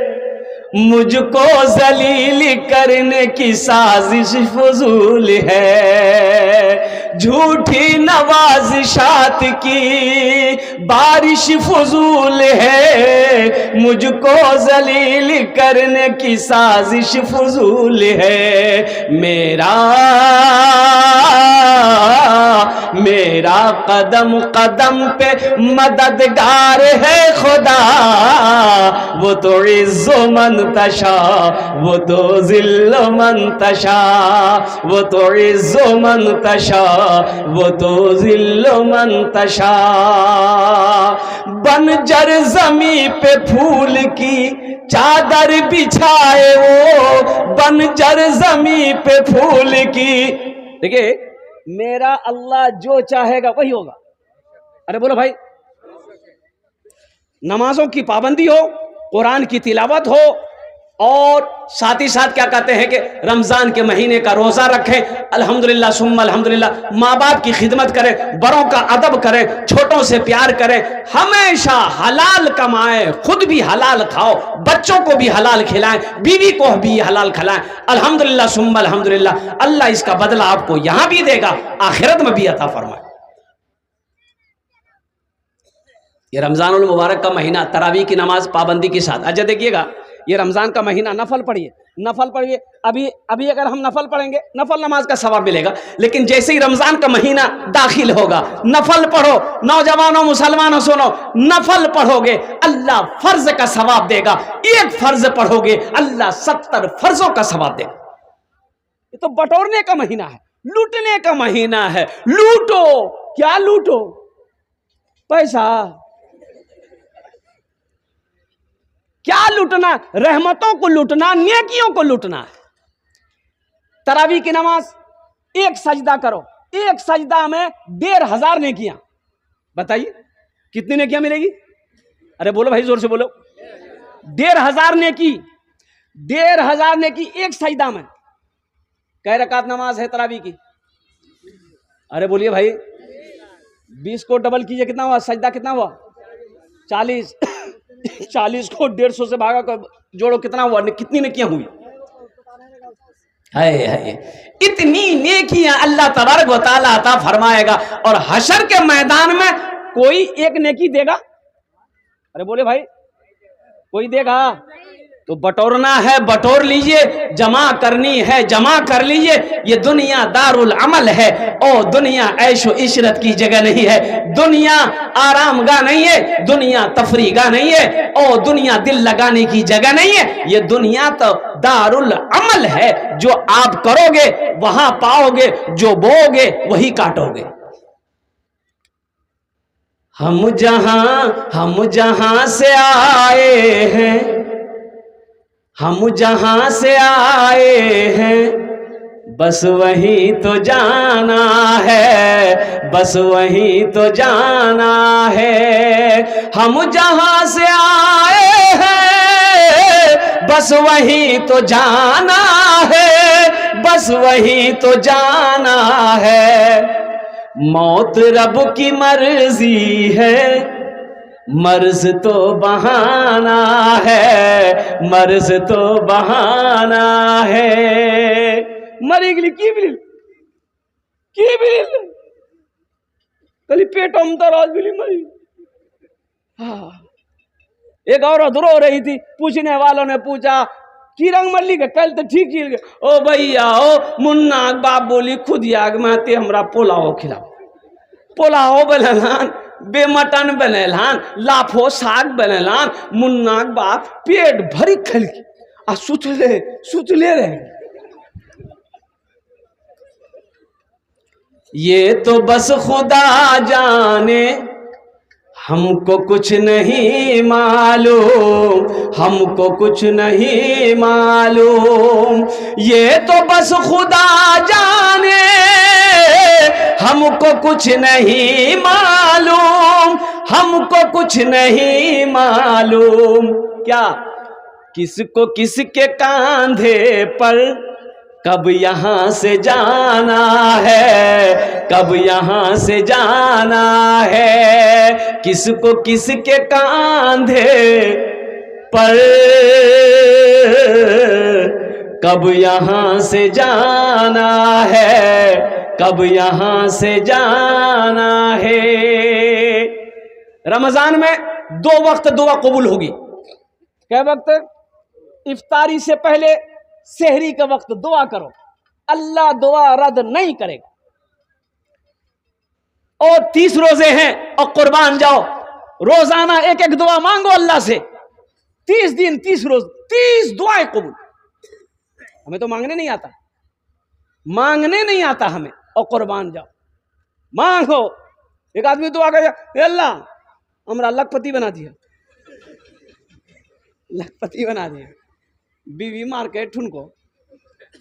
मुझको जलील करने की साजिश फजूल है। झूठी नवाजिशात की बारिश फजूल है, मुझको जलील करने की साजिश फजूल है। मेरा कदम कदम पे मददगार है खुदा, वो तो इज़्ज़ो मंतशा वो तो ज़िल्ल मंतशा, वो तो इज़्ज़ो मंतशा वो तो ज़िल्ल मंतशा। बंजर ज़मीं पे फूल की चादर बिछाए, वो बंजर ज़मीं पे फूल की। देखिए, मेरा अल्लाह जो चाहेगा वही होगा। अरे बोलो भाई, नमाजों की पाबंदी हो, कुरान की तिलावत हो, और साथ ही साथ क्या कहते हैं कि रमजान के महीने का रोजा रखें। अल्हम्दुलिल्लाह सुम्मा अल्हम्दुलिल्लाह। माँ बाप की खिदमत करें, बड़ों का अदब करें, छोटों से प्यार करें, हमेशा हलाल कमाएं, खुद भी हलाल खाओ, बच्चों को भी हलाल खिलाएं, बीवी को भी हलाल खिलाएं। अल्हम्दुलिल्लाह सुम्मा अल्हम्दुलिल्लाह। अल्लाह इसका बदला आपको यहां भी देगा, आखिरत में भी अता फरमाए। ये रमजानुल मुबारक का महीना, तरावी की नमाज पाबंदी के साथ। अच्छा देखिएगा, ये रमजान का महीना, नफल पढ़िए, नफल पढ़िए। अभी अगर हम नफल पढ़ेंगे, नफल नमाज का सवाब मिलेगा, लेकिन जैसे ही रमजान का महीना दाखिल होगा, नफल पढ़ो। नौजवानों मुसलमानों सुनो, नफल पढ़ोगे अल्लाह फर्ज का सवाब देगा। एक फर्ज पढ़ोगे अल्लाह 70 फर्जों का सवाब देगा। ये तो बटोरने का महीना है, लूटने का महीना है। लूटो, क्या लूटो? पैसा। क्या लूटना? रहमतों को लूटना, नेकियों को लूटना है। तरावी की नमाज, एक सजदा करो, एक सजदा में 1500 नेकियां। बताइए कितनी नेकियां मिलेगी? अरे बोलो भाई, जोर से बोलो। 1500 नेकी, 1500 नेकी एक सजदा में। कै रकात नमाज है तरावी की? अरे बोलिए भाई, 20 को डबल कीजिए, कितना हुआ? सजदा कितना हुआ? 40। 40 को 150 से भागा कर जोड़ो, कितना हुआ? कितनी नेकियां हुई? हाय हाय, इतनी नेकियां अल्लाह तबारक व तआला अता फरमाएगा। और हशर के मैदान में कोई एक नेकी देगा? अरे बोले भाई, कोई देगा? तो बटोरना है, बटोर लीजिए। जमा करनी है, जमा कर लीजिए। ये दुनिया दारुल अमल है, और दुनिया ऐशो इशरत की जगह नहीं है। दुनिया आराम गाह नहीं है, दुनिया तफरी गाह नहीं है, और दुनिया दिल लगाने की जगह नहीं है। ये दुनिया तो दारुल अमल है। जो आप करोगे वहां पाओगे, जो बोओगे वही काटोगे। हम जहां से आए हैं, हम जहां से आए हैं, बस वहीं तो जाना है, बस वहीं तो जाना है। हम जहां से आए हैं, बस वहीं तो जाना है, बस वहीं तो जाना है। मौत रब की मर्जी है, मर्ज तो बहाना है, मर्ज तो बहाना है। मरी गली की बिल कली पेट दराज बिली मरी। हाँ, एक औरत रो रही थी, पूछने वालों ने पूछा की रंग मल्ली के? कल तो ठीक ही। ओ भैया, ओ मुन्ना बाप बोली, खुद आग में आते हमरा पोलाओ खिलाओ। पोलाओ बनेलान, बेमटन बनेलान, लाफो साग बनेलान। मुन्ना बाप पेट भरी खल आ सुतले रहे। ये तो बस खुदा जाने, हमको कुछ नहीं मालूम, हमको कुछ नहीं मालूम। ये तो बस खुदा जाने, हमको कुछ नहीं मालूम, हमको कुछ नहीं मालूम। क्या? किसको किसके कांधे पर कब यहाँ से जाना है, कब यहाँ से जाना है। किसको किसके कांधे पर कब यहाँ से जाना है, कब यहाँ से जाना है। रमजान में 2 वक्त दुआ कबूल होगी। क्या वक्त? इफ्तारी से पहले सहरी के वक्त दुआ करो, अल्लाह दुआ रद्द नहीं करेगा। और 30 रोजे हैं और कुर्बान जाओ, रोजाना एक एक दुआ मांगो अल्लाह से। 30 दिन 30 रोज 30 दुआएं कबूल। हमें तो मांगने नहीं आता, मांगने नहीं आता हमें। और कुर्बान जाओ, मांगो। एक आदमी दुआ कर, अल्लाह हमरा लखपति बना दिया, लखपति बना दिया। बीवी मार के ठुनको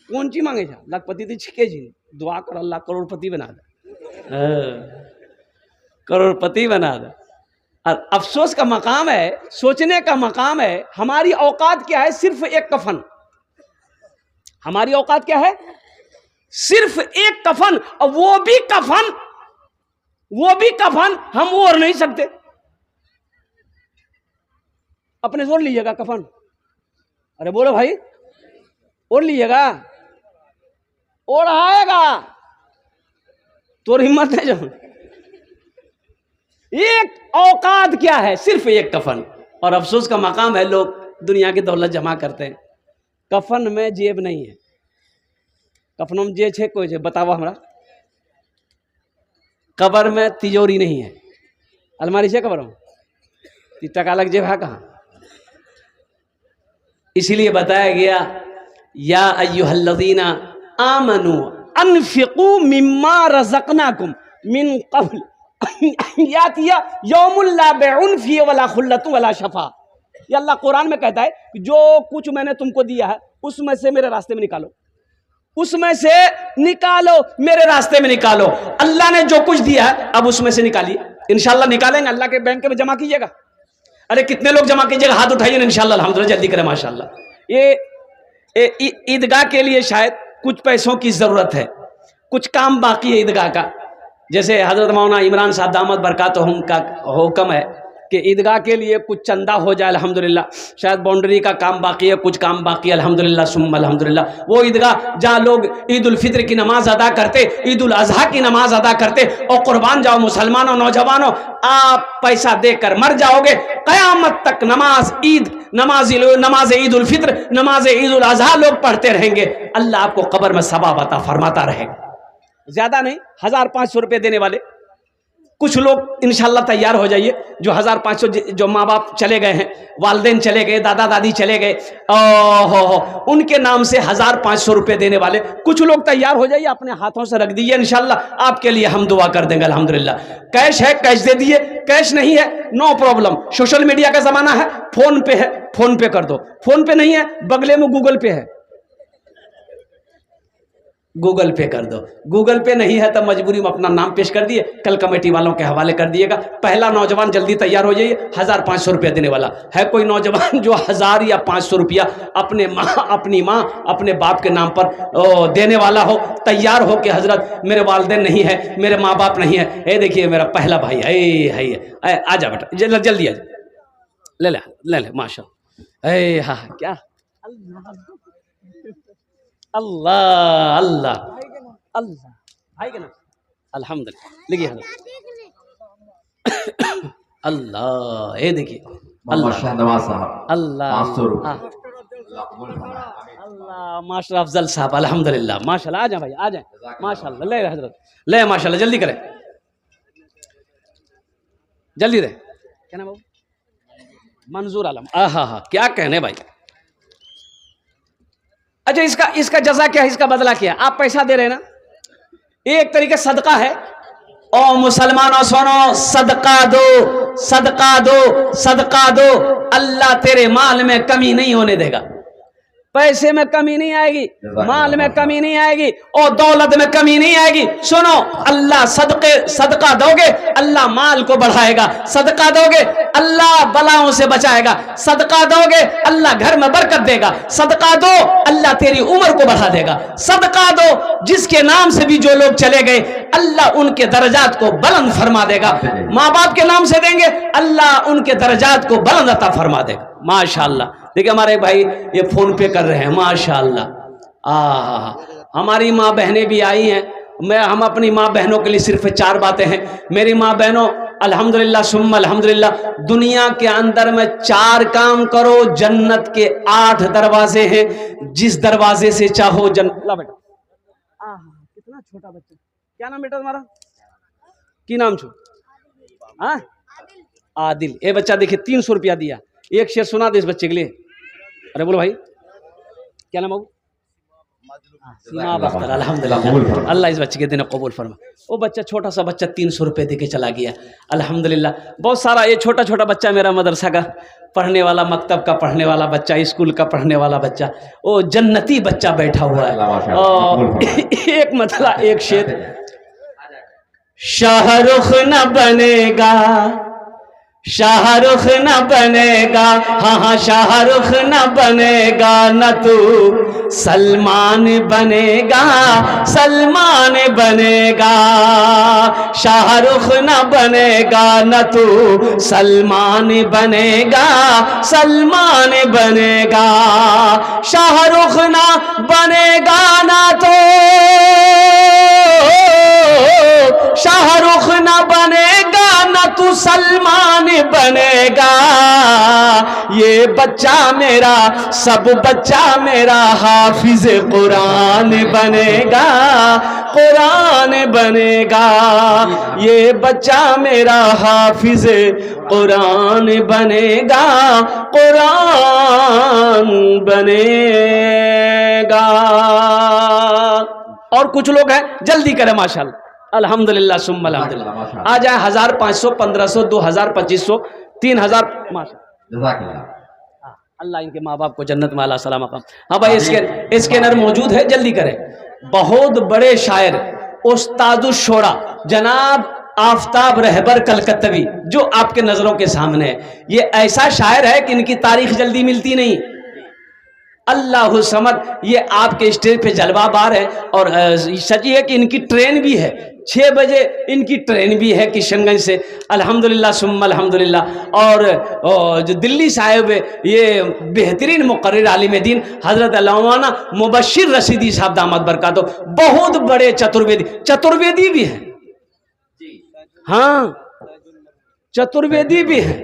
कौन ची मांगे जा? लखपति तो छिके जी। दुआ कर अल्लाह करोड़पति बना दे, करोड़पति बना दे। और अफसोस का मकाम है, सोचने का मकाम है, हमारी औकात क्या है? सिर्फ एक कफन। हमारी औकात क्या है? सिर्फ एक कफन, और वो भी कफन हम ओढ़ नहीं सकते। अपने जोड़ लीजिएगा कफन, अरे बोलो भाई, ओढ़ लीजिएगा? ओढ़ाएगा तो हिम्मत है जो। एक औकात क्या है? सिर्फ एक कफन। और अफसोस का मकाम है, लोग दुनिया की दौलत जमा करते हैं, कफन में जेब नहीं है। कफन में जेब है कोई? बताओ हमरा। कब्र में तिजोरी नहीं है, अलमारी से कब्र में टका लग जेब है कहाँ? इसीलिए बताया गया, या अय्युहल्लज़ीना आमनू अनफिकू मिम्मा रज़क़नाकुम मिन क़ब्ल यातिया यौमुल ला बैउन फीहि वला खुल्लतु वला शफा। ये अल्लाह कुरान में कहता है कि जो कुछ मैंने तुमको दिया है उसमें से मेरे रास्ते में निकालो, उसमें से निकालो, मेरे रास्ते में निकालो। अल्लाह ने जो कुछ दिया है अब उसमें से निकालिए। इंशाल्लाह निकालेंगे, अल्लाह के बैंक में जमा कीजिएगा। अरे कितने लोग जमा कीजिएगा? हाथ उठाइए इंशाल्लाह, अल्हम्दुलिल्लाह, जल्दी करें माशाल्लाह। ये ईदगाह के लिए शायद कुछ पैसों की जरूरत है, कुछ काम बाकी है ईदगाह का। जैसे हजरत मौलाना इमरान साहब दामद बरकातहुम का हुक्म है कि ईदगाह के लिए कुछ चंदा हो जाए अल्हम्दुलिल्लाह। शायद बाउंड्री का काम बाकी है, कुछ काम बाकी है अल्हम्दुलिल्लाह सुम्मा अल्हम्दुलिल्लाह। वो ईदगाह जहाँ लोग ईद उल फित्र की नमाज अदा करते, ईद उल अजहा की नमाज अदा करते, और कुर्बान जाओ मुसलमानों, नौजवानों, आप पैसा देकर मर जाओगे, क़यामत तक नमाज ईद उल फित्र, नमाज ईद उल अजहा लोग पढ़ते रहेंगे। अल्लाह आपको कब्र में सवाब अता फरमाता रहेगा। ज्यादा नहीं, 1500 रुपये देने वाले कुछ लोग इंशाल्लाह तैयार हो जाइए। जो 1500 जो माँ बाप चले गए हैं, वालदेन चले गए, दादा दादी चले गए, उनके नाम से 1500 रुपये देने वाले कुछ लोग तैयार हो जाइए, अपने हाथों से रख दीजिए, इंशाल्लाह आपके लिए हम दुआ कर देंगे अल्हम्दुलिल्लाह। कैश है कैश दे दिए, कैश नहीं है नो प्रॉब्लम, सोशल मीडिया का जमाना है, फोन पे है फोन पे कर दो, फोन पे नहीं है बगले में गूगल पे है, गूगल पे कर दो। गूगल पे नहीं है तो मजबूरी में अपना नाम पेश कर दिए, कल कमेटी वालों के हवाले कर दिएगा। पहला नौजवान जल्दी तैयार हो जाइए, 1500 रुपया देने वाला है। कोई नौजवान जो 1000 या 500 रुपया अपनी माँ अपने बाप के नाम पर देने वाला हो, तैयार हो कि हजरत मेरे वालिदैन नहीं है, मेरे माँ बाप नहीं है, ये देखिए मेरा पहला भाई है, आ जा बेटा जल्दी आ जा, ले ले माशा, हाँ क्या अल्लाह अल्लाह अल्लाह भाई के नाम अल्हम्दुलिल्लाह लिखिए अल्लाह, ये देखिए अल्लाह अल्लाह अल्लाह मास्टर अफजल साहब अल्हम्दुलिल्लाह माशाल्लाह। आ जाए भाई आ जाए माशाल्लाह, ले हजरत ले माशाल्लाह, जल्दी करें जल्दी रहे। क्या नाम बाबू? मंजूर आलम। हाँ क्या कहने भाई। अच्छा इसका जजा क्या है, इसका बदला क्या है? आप पैसा दे रहे हैं ना, एक तरीके सदका है। ओ मुसलमानों सुनो, सदका दो सदका दो सदका दो, अल्लाह तेरे माल में कमी नहीं होने देगा। पैसे में कमी नहीं आएगी, माल में कमी नहीं आएगी, और दौलत में कमी नहीं आएगी। सुनो, अल्लाह सदका दोगे अल्लाह माल को बढ़ाएगा, सदका दोगे अल्लाह बलाओं से बचाएगा, सदका दोगे अल्लाह घर में बरकत देगा, सदका दो अल्लाह तेरी उम्र को बढ़ा देगा, सदका दो जिसके नाम से भी जो लोग चले गए अल्लाह उनके दर्जात को बुलंद फरमा देगा। माँ बाप के नाम से देंगे अल्लाह उनके दर्जात को बुलंद अता फरमा देगा। माशाअल्लाह। देखिए हमारे एक भाई ये फोन पे कर रहे हैं माशाअल्लाह। हमारी माँ बहनें भी आई हैं। हम अपनी माँ बहनों के लिए सिर्फ 4 बातें हैं। मेरी माँ बहनों अल्हम्दुलिल्लाह सुम्मा अल्हम्दुलिल्लाह, दुनिया के अंदर में 4 काम करो, जन्नत के 8 दरवाजे हैं, जिस दरवाजे से चाहो जन्नत। ला बेटा, कितना छोटा बच्चा, क्या नाम बेटा तुम्हारा? की नाम छो? हाँ आदिल। ये बच्चा देखिए 300 रुपया दिया। एक शेर सुना दे इस बच्चे के लिए। अरे बोलो भाई क्या नाम बाबू? अल्हम्दुलिल्लाह, अल्लाह इस बच्चे के दिन कबूल फरमा। वो बच्चा छोटा सा बच्चा 300 रुपये दे के चला गया अल्हम्दुलिल्लाह। बहुत सारा ये छोटा छोटा बच्चा मेरा मदरसा का पढ़ने वाला, मकतब का पढ़ने वाला बच्चा, स्कूल का पढ़ने वाला बच्चा, वो जन्नती बच्चा बैठा हुआ है। और एक मतलब एक शेर, शाहरुख न बनेगा शाहरुख न बनेगा, हाँ हाँ शाहरुख न बनेगा, न तू सलमान बनेगा, सलमान बनेगा। शाहरुख न बनेगा, न तू सलमान बनेगा, सलमान बनेगा। शाहरुख न बनेगा ना तो शाहरुख न बनेगा, न तू सलमान बनेगा। ये बच्चा मेरा, सब बच्चा मेरा हाफिज कुरान बनेगा, कुरान बनेगा। ये बच्चा मेरा हाफिज कुरान बनेगा, कुरान बनेगा। और कुछ लोग हैं, जल्दी करें माशाल्लाह, अल्हम्दुलिल्लाह सुम्मा अल्हम्दुलिल्लाह। आ जाए 1500, 1500, 2000, 2500, 3000 माशाल्लाह। अल्लाह इनके माँ बाप को जन्नत में आला सलाम मकाम। हाँ भाई, स्कैनर मौजूद है, जल्दी करें। बहुत बड़े शायर उस्तादुश्शोरा जनाब आफताब रहबर कलकत्तवी, जो आपके नजरों के सामने है, ये ऐसा शायर है कि इनकी तारीख जल्दी मिलती नहीं। अल्लाह समद, ये आपके स्टेज पे जलवाबार है। और सच है कि इनकी ट्रेन भी है, 6 बजे इनकी ट्रेन भी है किशनगंज से, अल्हम्दुलिल्लाह सुम्मा अल्हम्दुलिल्लाह। और जो दिल्ली साहिब ये बेहतरीन मुकर्रिर आलिम दीन हज़रत अल्लामा मुबश्शिर रशीदी साहब दामद बरकातो, बहुत बड़े चतुर्वेदी भी हैं। हाँ, चतुर्वेदी भी हैं।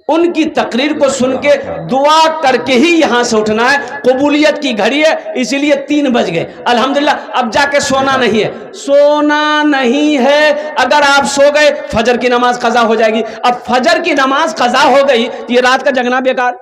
उनकी तकरीर को सुन के दुआ करके ही यहां से उठना है। कबूलियत की घड़ी है, इसीलिए 3 बज गए अल्हम्दुलिल्लाह। अब जाके सोना नहीं है, सोना नहीं है। अगर आप सो गए फजर की नमाज कज़ा हो जाएगी। अब फजर की नमाज कज़ा हो गई तो ये रात का जगना बेकार,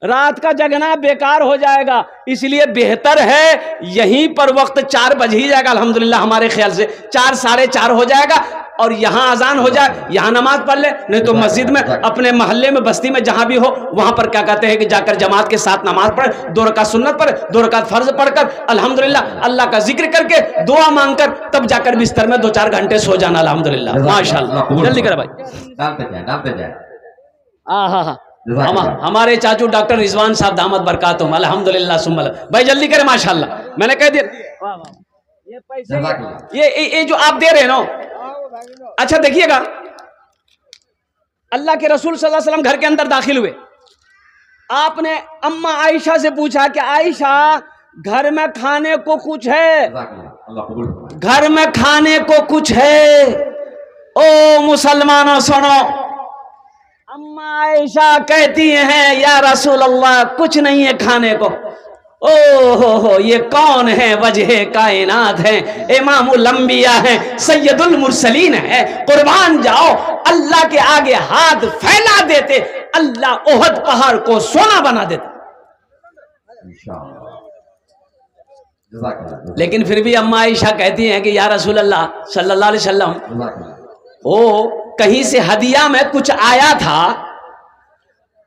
रात का जगना बेकार हो जाएगा। इसलिए बेहतर है यहीं पर वक्त 4 बज ही जाएगा अल्हम्दुलिल्लाह। हमारे ख्याल से 4, 4:30 हो जाएगा और यहाँ अजान हो जाए, यहाँ नमाज पढ़ ले, नहीं तो मस्जिद में, अपने मोहल्ले में, बस्ती में, जहां भी हो वहां पर क्या कहते हैं कि जाकर जमात के साथ नमाज पढ़े, 2 रकात सुन्नत पढ़े, 2 रकात फर्ज पढ़कर अल्हम्दुलिल्लाह अल्लाह का जिक्र करके दुआ मांगकर तब जाकर बिस्तर में 2-4 घंटे सो जाना अल्हम्दुलिल्लाह माशाअल्लाह। जल्दी कर भाई। हाँ, हमारे चाचू डॉक्टर रिजवान साहब दामद बरकातुहुम अल्हम्दुलिल्लाह सुम्मा भाई, जल्दी करें माशाअल्लाह। मैंने कह दिया ये पैसे ये जो आप दे रहे हैं ना, अच्छा देखिएगा, अल्लाह के रसूल सल्लल्लाहु अलैहि वसल्लम घर के अंदर दाखिल हुए। आपने अम्मा आयशा से पूछा कि आयशा घर में खाने को कुछ है, घर में खाने को कुछ है? ओ मुसलमानों सुनो, अम्मा आयशा कहती हैं या रसूल अल्लाह कुछ नहीं है खाने को। ओ हो, ये कौन है? वजह कायनात है, इमामुल अंबिया है, सैयदुल मुरसलीन है। कुर्बान जाओ, अल्लाह के आगे हाथ फैला देते, अल्लाह ओहद पहाड़ को सोना बना देता। लेकिन फिर भी अम्मा आयशा कहती हैं कि या रसूल अल्लाह सल्लल्लाहु अलैहि वसल्लम, ओ कहीं से हदिया में कुछ आया था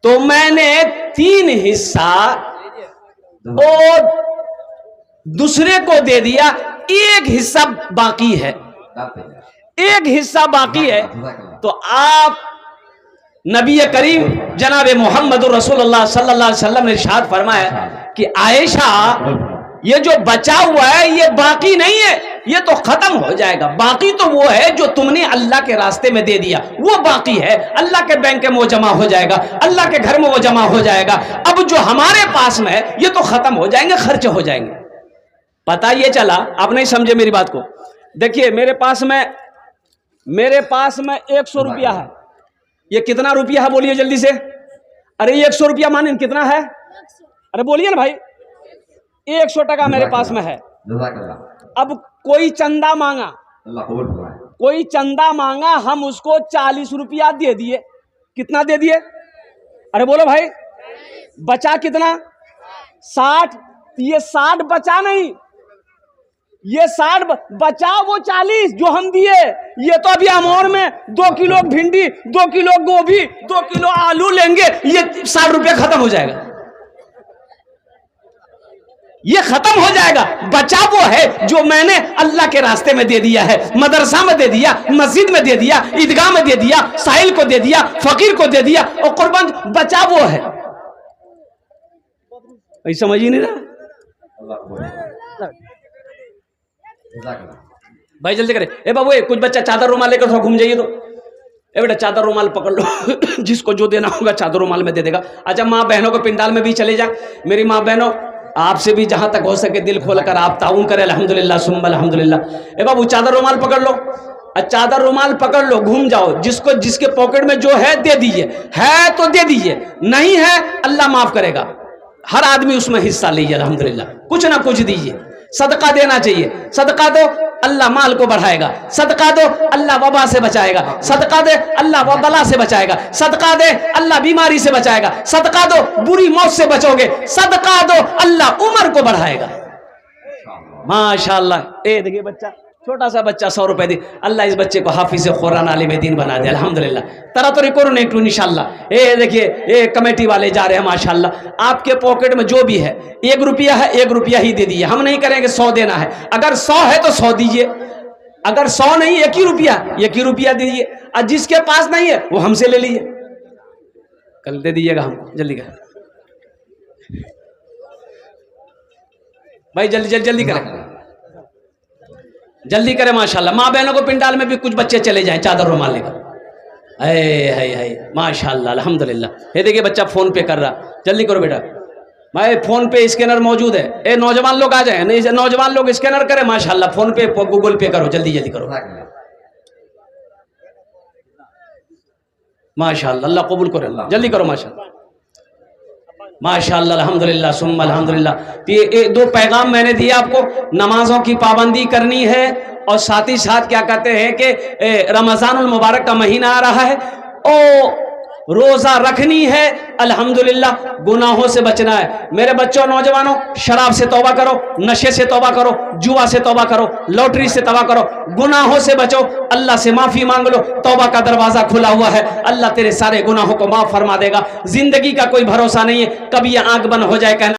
तो मैंने 3 हिस्सा और दूसरे को दे दिया, 1 हिस्सा बाकी है, 1 हिस्सा बाकी है। तो आप नबी करीम जनाब मोहम्मद रसूलुल्लाह सल्लल्लाहु अलैहि वसल्लम ने इरशाद फरमाया कि आयशा ये जो बचा हुआ है ये बाकी नहीं है, ये तो खत्म हो जाएगा। बाकी तो वो है जो तुमने अल्लाह के रास्ते में दे दिया, वो बाकी है। अल्लाह के बैंक में वो जमा हो जाएगा, अल्लाह के घर में वो जमा हो जाएगा। अब जो हमारे पास में है ये तो खत्म हो जाएंगे, खर्च हो जाएंगे। पता ये चला, आप नहीं समझे मेरी बात को। देखिए मेरे पास में 100 रुपया है। ये कितना रुपया है बोलिए जल्दी से? अरे 100 रुपया माने कितना है? अरे बोलिए ना भाई, 100 टका मेरे पास में है। अब कोई चंदा मांगा, कोई चंदा मांगा, हम उसको 40 रुपया दे दिए। कितना दे दिए? अरे बोलो भाई, बचा कितना? 60। ये 60 बचा नहीं, ये 60 बचा वो 40 जो हम दिए। ये तो अभी अमौर में 2 किलो भिंडी, 2 किलो गोभी, 2 किलो आलू लेंगे, ये 60 रुपया खत्म हो जाएगा। ये खत्म हो जाएगा। बचा वो है जो मैंने अल्लाह के रास्ते में दे दिया है, मदरसा में दे दिया, मस्जिद में दे दिया, ईदगाह में दे दिया, साहिल को दे दिया, फकीर को दे दिया, और कुर्बान। बचा वो है। भाई समझ ही नहीं रहा। भाई जल्दी करे। ए बाबू, कुछ बच्चा चादर रुमाल लेकर थोड़ा घूम जाइए तो। ए बेटा चादर रुमाल पकड़ लो जिसको जो देना होगा चादर रुमाल में दे देगा। अच्छा, माँ बहनों को पिंडाल में भी चले जाए। मेरी माँ बहनों, आपसे भी जहां तक हो सके दिल खोलकर आप ताउन करें। अल्हम्दुलिल्लाह सुम्मा अल्हम्दुलिल्लाह। ए बाबू चादर रुमाल पकड़ लो, चादर रुमाल पकड़ लो, घूम जाओ। जिसको जिसके पॉकेट में जो है दे दीजिए, है तो दे दीजिए, नहीं है अल्लाह माफ करेगा। हर आदमी उसमें हिस्सा लीजिए। अल्हम्दुलिल्लाह कुछ ना कुछ दीजिए। सदका देना चाहिए। सदका दो, अल्लाह माल को बढ़ाएगा। सदका दो, अल्लाह वबा से बचाएगा। सदका दे, अल्लाह बला से बचाएगा। सदका दे, अल्लाह बीमारी से बचाएगा। सदका दो, बुरी मौत से बचोगे। सदका दो, अल्लाह उम्र को बढ़ाएगा। माशाअल्लाह। ए देखिए बच्चा, छोटा सा बच्चा 100 रुपए दी। अल्लाह इस बच्चे को हाफिज कुरान आलिम दीन बना दे। अल्हम्दुलिल्लाह। तरह तो रिकॉर्ड नहीं टू इंशाल्लाह। ए देखिए, ये कमेटी वाले जा रहे हैं माशाल्लाह। आपके पॉकेट में जो भी है, 1 रुपया है, 1 रुपया ही दे दीजिए। हम नहीं करेंगे 100 देना है। अगर 100 है तो 100 दीजिए। अगर 100 नहीं, 1 ही रुपया, 1 ही रुपया दीजिए। और जिसके पास नहीं है वो हमसे ले लीजिए, कल दे दीजिएगा हमको। जल्दी कर भाई, जल्दी जल्दी जल्दी करें, जल्दी करें। माशाल्लाह। माँ बहनों को पिंडाल में भी कुछ बच्चे चले जाएं चादर रुमाल लेकर। है माशाल्लाह अल्हम्दुलिल्लाह। ये देखिए बच्चा फोन पे कर रहा। जल्दी करो बेटा। भाई फोन पे स्कैनर मौजूद है। ए नौजवान लोग आ जाए, नहीं नौजवान लोग स्कैनर करें। माशाल्लाह फोन पे गूगल पे करो। जल्दी जल्दी करो। माशाल्लाह अल्लाह कबूल करे। जल्दी करो। माशाल्लाह माशाल्लाह अल्हम्दुलिल्लाह सुम्मा अल्हम्दुलिल्लाह। ये 2 पैगाम मैंने दिए आपको। नमाजों की पाबंदी करनी है, और साथ ही साथ क्या कहते हैं कि रमज़ानुल मुबारक का महीना आ रहा है, और रोज़ा रखनी है। अल्हम्दुलिल्लाह गुनाहों से बचना है। मेरे बच्चों, नौजवानों, शराब से तौबा करो, नशे से तौबा करो, जुआ से तौबा करो, लॉटरी से तौबा करो, गुनाहों से बचो, अल्लाह से माफ़ी मांग लो। तौबा का दरवाज़ा खुला हुआ है, अल्लाह तेरे सारे गुनाहों को माफ़ फरमा देगा। जिंदगी का कोई भरोसा नहीं है, कभी ये आंख बंद हो जाए कहना